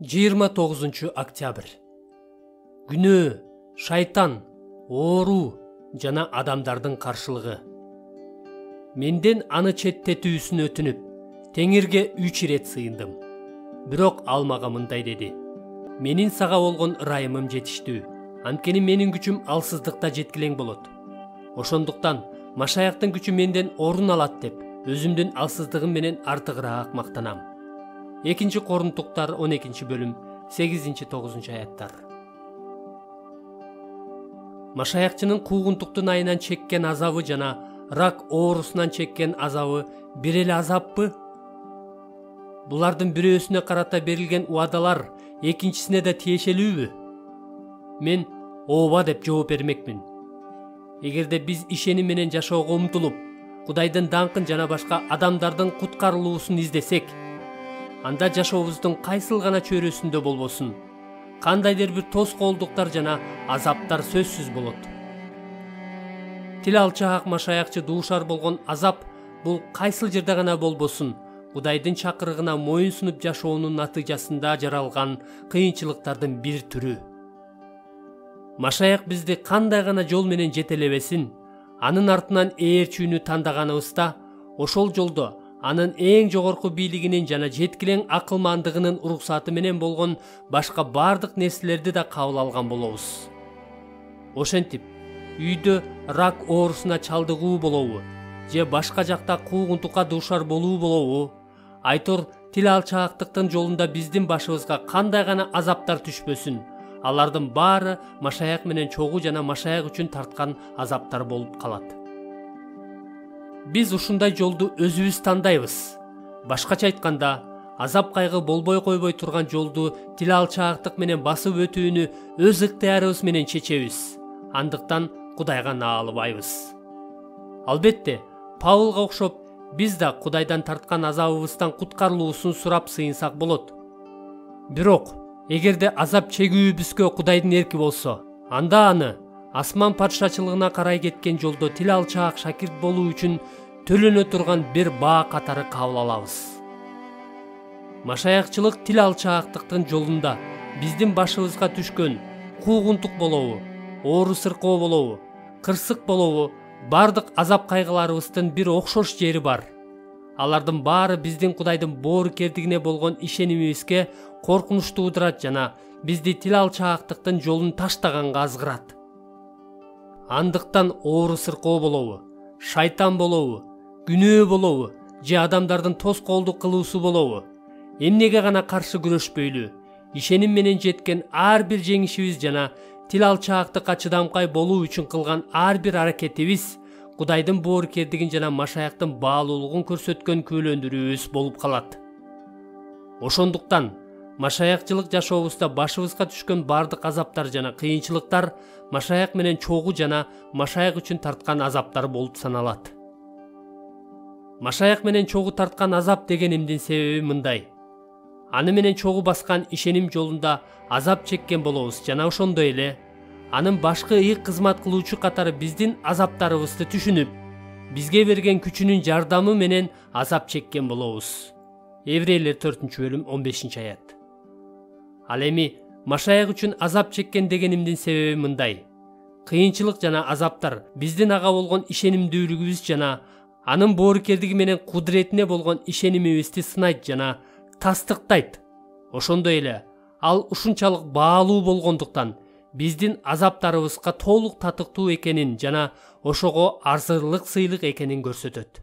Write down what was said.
29 октябрь. Күнөө, шайтан, оору жана адамдардын каршылыгы. Менден аны четтетүүсүн өтүнүп, Теңирге 3 ирет сыйындым. Бирок ал мага мындай деди: менин сага болгон ырайымым жетиштүү. Анткени менин күчүм алсыздыкта жеткилең болот. Ошондуктан Машаяктын күчү менден орун алат деп, өзүмдүн алсыздыгым менен артыгыраак мактанам. 2 Корунтуктар 12 бөлүм 8-9 аяттар. Машаякчынын куугунтуктун айынан чеккен азабы жана рак оорусунан чеккен азабы бир эле азаппы? Булардын бирөөсүнө карата берилген убадалар экинчисине да тиешелүүбү? Мен ооба деп жооп бермекмин. Эгерде биз ишеним менен жашоого умтулуп, Кудайдын даңкын жана башка адамдардын куткарылуусун издесек, анда жашообуздун кайсыл гана чөйрөсүндө болбосун, кандайдыр бир тоскоолдуктар жана азаптар сөзсүз болот. Тил алчаак машаякчы дуушар болгон азап бул кайсыл жерде гана болбосун, Кудайдын чакырыгына моюн сунуп жашоонун натыйжасында жаралган кыйынчылыктардын бир түрү. Машаяк бизди кандай гана жол менен жетелебесин, анын артынан ээрчүүнү тандаганыбызда, ошол жолдо анын эң жогорку бийлигинин жана жеткилең акылмандыгынын уруксаты менен болгон башка бардык нерселерди да кабыл алган болобуз. Ошентип, үйдө рак оорусуна чалдыгуу болобу, же башка жакта куугунтукка дуушар болуу болобу, айтор тил алчаактыктын жолунда биздин башыбызга кандай гана азаптар түшпөсүн, алардын баары Машаяк менен чогуу жана Машаяк үчүн тарткан азаптар болуп калат. Биз ушундай жолду өзүбүз тандайбыз. Башкача айтканда, азап кайгы болбой койбой турган жолду тил алчаактык менен басып өтүүнү өз ыктыярыбыз менен чечебиз. Андыктан Кудайга наалыбайбыз. Албетте, Павылга окшоп, биз да Кудайдан тарткан азабыбыздан куткарылуусун сурап сыйынсак болот. Бирок, эгерде азап чегүүбүзгө Кудайдын эрки болсо, анда аны асман падышачылыгына карай кеткен жолдо тил алчаак шакирт болуу үчүн төлөнө турган бир баа катары кабыл алабыз. Машаякчылык тил алчаактыктын жолунда биздин башыбызга түшкөн куугунтук болобу, оору сыркоо болобу, кырсык болобу, бардык азап кайгыларыбыздын бир окшош жери бар. Алардын баары биздин Кудайдын боорукердигине болгон ишенимибизге коркунуч туудурат жана бизди тил алчаактыктын жолун таштаганга азгырат. Андыктан оору сыркоо болобу, шайтан болобу, күнөө болобу, же адамдардын тоскоолдук кылуусу болобу, эмнеге гана каршы күрөшпөйлү, ишеним менен жеткен ар бир жеңишибиз жана тил алчаактыкка чыдамкай болуу үчүн кылган ар бир аракетибиз Кудайдын боорукердигин жана Машаяктын баалуулугун көрсөткөн күбөлөндүрүүбүз болуп калат. Ошондуктан Машаякчылык жашообузда башыбызга түшкөн бардык азаптар жана кыйынчылыктар Машаяк менен чогуу жана Машаяк үчүн тарткан азаптар болуп саналат. Машаяк менен чогуу тарткан азап дегенимдин себеби мындай: аны менен чогуу баскан ишеним жолунда азап чеккен болобуз жана ошондой эле анын башкы ыйык кызмат кылуучу катары биздин азаптарыбызды түшүнүп, бизге берген күчүнүн жардамы менен азап чеккен болобуз. Еврейлер 4 бөлүм 15 аят. Ал эми Машаяк үчүн азап чеккен дегенимдин себеби мындай: кыйынчылык жана азаптар биздин ага болгон ишенимдүүлүгүбүз жана анын боорукердиги менен кудуретине болгон ишенимибизди сынайт жана тастыктайт. Ошондой эле ал ушунчалык баалуу болгондуктан биздин азаптарыбызга толук татыктуу экенин жана ошого арзырлык сыйлык экенин көрсөтөт.